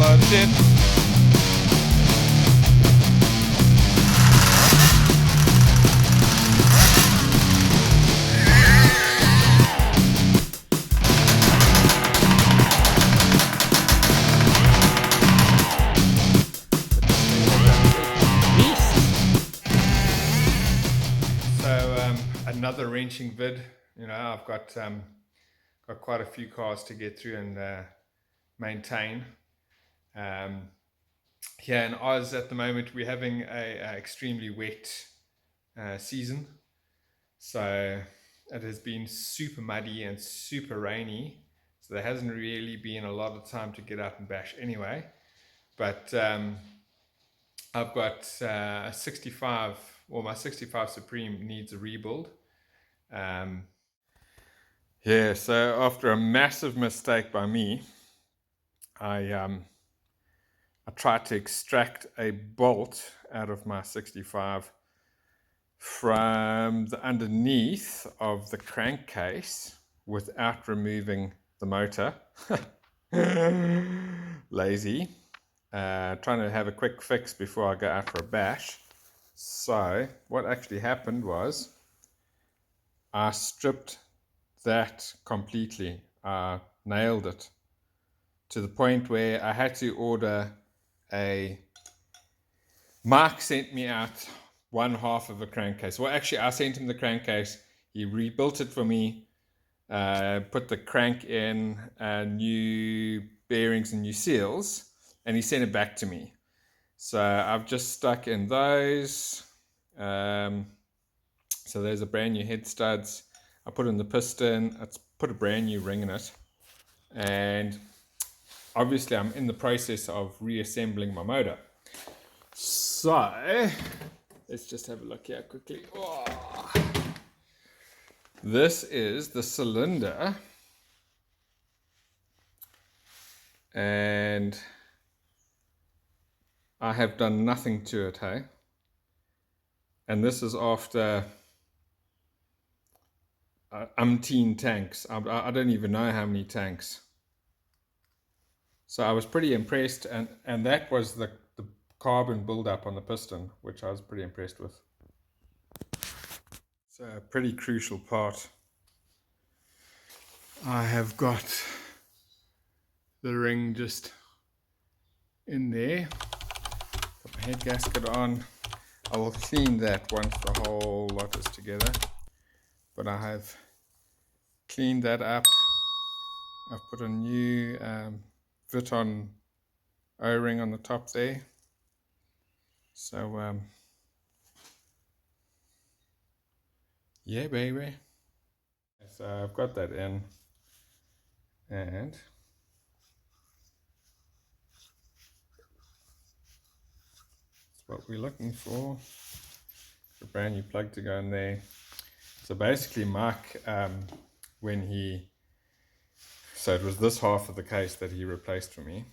that's it. So another wrenching vid. You know, I've got quite a few cars to get through and maintain. Here in Oz at the moment, we're having a extremely wet season. So it has been super muddy and super rainy. So there hasn't really been a lot of time to get out and bash anyway. But I've got a 65, well, my 65 Supreme needs a rebuild. Yeah, so after a massive mistake by me, I tried to extract a bolt out of my 65 from the underneath of the crankcase without removing the motor. Lazy. Trying to have a quick fix before I go out for a bash. So what actually happened was I stripped that completely. I nailed it to the point where I had to order Mark sent me out one half of a crankcase. Well, actually, I sent him the crankcase. He rebuilt it for me, put the crank in, new bearings and new seals, and he sent it back to me. So I've just stuck in those. So there's a brand new head studs. I put in the piston. I put a brand new ring in it. And obviously I'm in the process of reassembling my motor. So let's just have a look here quickly. Oh. This is the cylinder. And I have done nothing to it, hey? And this is after umpteen tanks. I don't even know how many tanks. So I was pretty impressed, and that was the carbon buildup on the piston, which I was pretty impressed with. So a pretty crucial part. I have got the ring just in there. Put my head gasket on. I will clean that once the whole lot is together. But I have cleaned that up. I've put a new Vuitton O-ring on the top there. So yeah, baby. So I've got that in, and that's what we're looking for. A brand new plug to go in there. So basically Mark, so it was this half of the case that he replaced for me.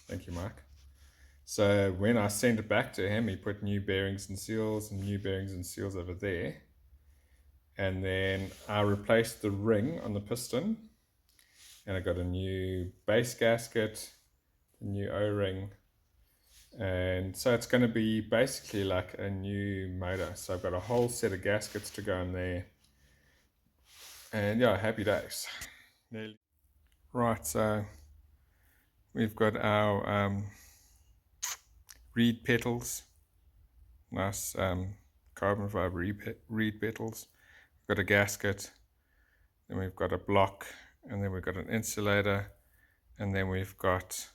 Thank you, Mark. So when I sent it back to him, he put new bearings and seals and new bearings and seals over there. And then I replaced the ring on the piston, and I got a new base gasket, a new O-ring, and so it's going to be basically like a new motor. So I've got a whole set of gaskets to go in there, and yeah, happy days. Right, so we've got our reed petals, nice carbon fiber reed petals. We've got a gasket, then we've got a block, and then we've got an insulator, and then we've got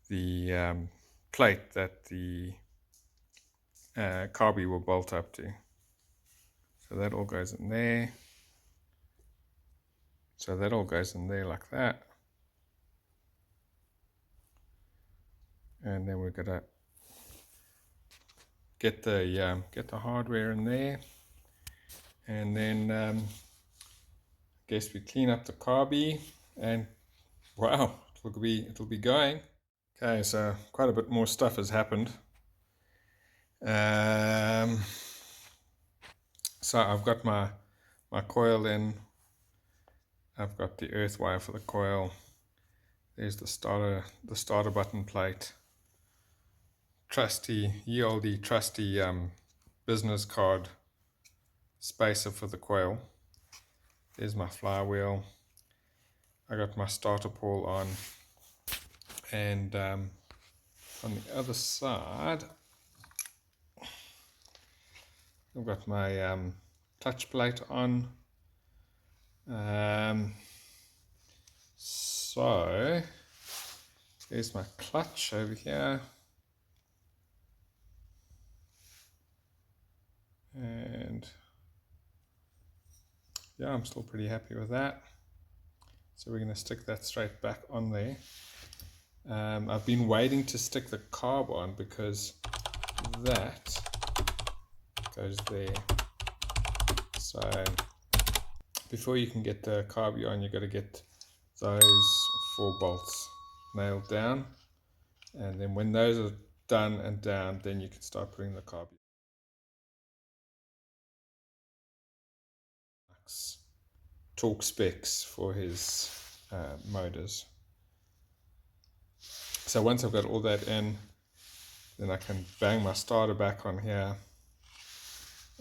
the plate that the carby will bolt up to. So that all goes in there. So that all goes in there like that. And then we're gonna get the hardware in there, and then I guess we clean up the carby, and wow, it'll be going. Okay, so quite a bit more stuff has happened. So I've got my coil in. I've got the earth wire for the coil. There's the starter button plate. Trusty, ye olde trusty business card spacer for the coil. There's my flywheel. I got my starter pawl on, and on the other side I've got my clutch plate on. So there's my clutch over here, and yeah, I'm still pretty happy with that. So we're going to stick that straight back on there. I've been waiting to stick the carb on because that goes there. So before you can get the carby on, you've got to get those 4 bolts nailed down, and then when those are done and down, then you can start putting the carby. Torque specs for his motors. So once I've got all that in, then I can bang my starter back on here,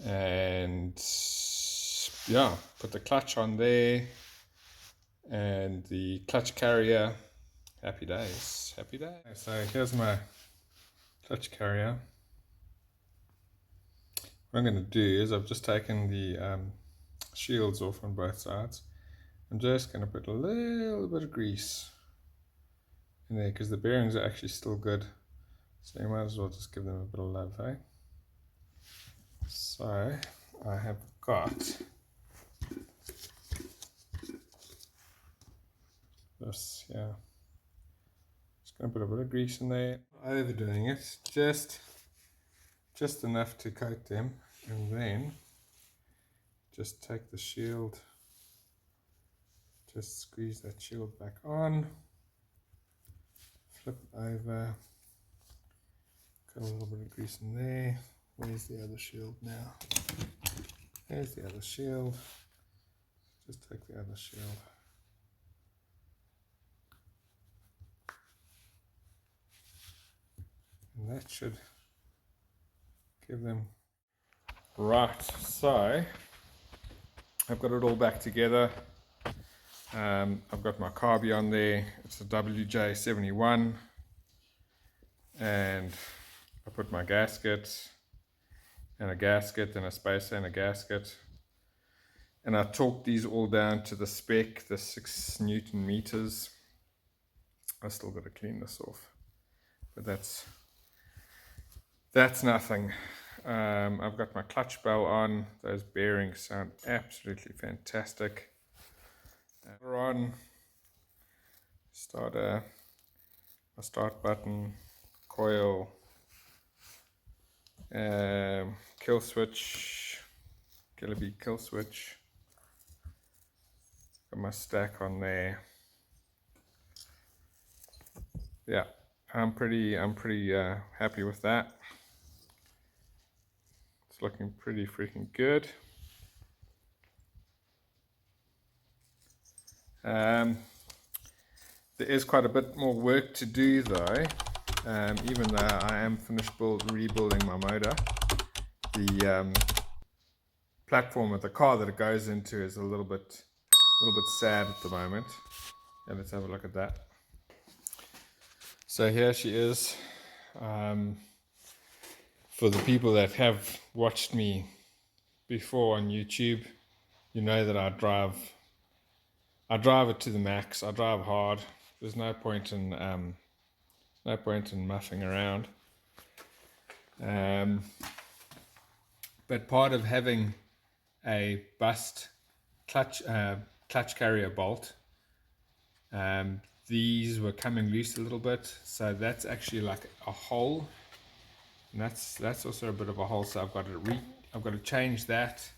and yeah, put the clutch on there and the clutch carrier. Happy days, happy days. So here's my clutch carrier. What I'm going to do is I've just taken the shields off on both sides. I'm just going to put a little bit of grease in there because the bearings are actually still good, so you might as well just give them a bit of love, eh? So I have got this, yeah. Just going to put a bit of grease in there. Overdoing it, just enough to coat them, and then just take the shield, just squeeze that shield back on, flip it over, got a little bit of grease in there. Where's the other shield now? There's the other shield. Just take the other shield. And that should give them. Right, so I've got it all back together. I've got my carby on there. It's a WJ71, and I put my gasket and a gasket and a spacer and a gasket, and I torqued these all down to the spec, the 6 Newton meters. I still got to clean this off, but that's nothing. I've got my clutch bell on. Those bearings sound absolutely fantastic. We're on starter, a start button, coil, kill switch, Gillibee kill switch. Got my stack on there. Yeah, I'm pretty happy with that. It's looking pretty freaking good. There is quite a bit more work to do though, even though I am finished rebuilding my motor. The platform of the car that it goes into is a little bit sad at the moment. And let's have a look at that. So here she is. For the people that have watched me before on YouTube, you know that I drive it to the max. I drive hard. There's no point in muffing around. But part of having a bust clutch carrier bolt, these were coming loose a little bit, so that's actually like a hole, and that's also a bit of a hole. So I've got to change that.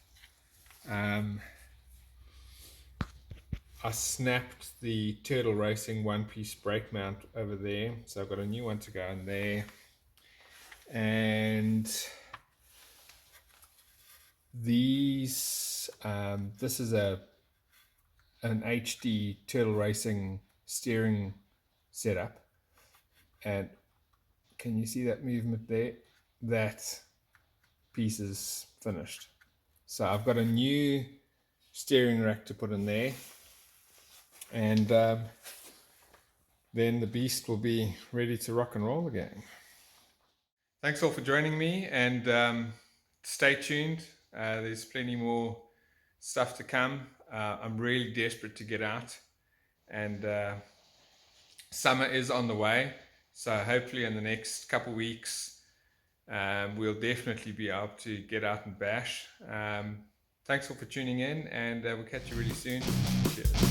I snapped the Turtle Racing one-piece brake mount over there, so I've got a new one to go in there. And these, this is an HD Turtle Racing steering setup. And can you see that movement there? That piece is finished. So I've got a new steering rack to put in there, and then the beast will be ready to rock and roll again. Thanks all for joining me, and stay tuned. There's plenty more stuff to come. I'm really desperate to get out, and summer is on the way, so hopefully in the next couple weeks we'll definitely be able to get out and bash. Thanks all for tuning in, and we'll catch you really soon. Cheers.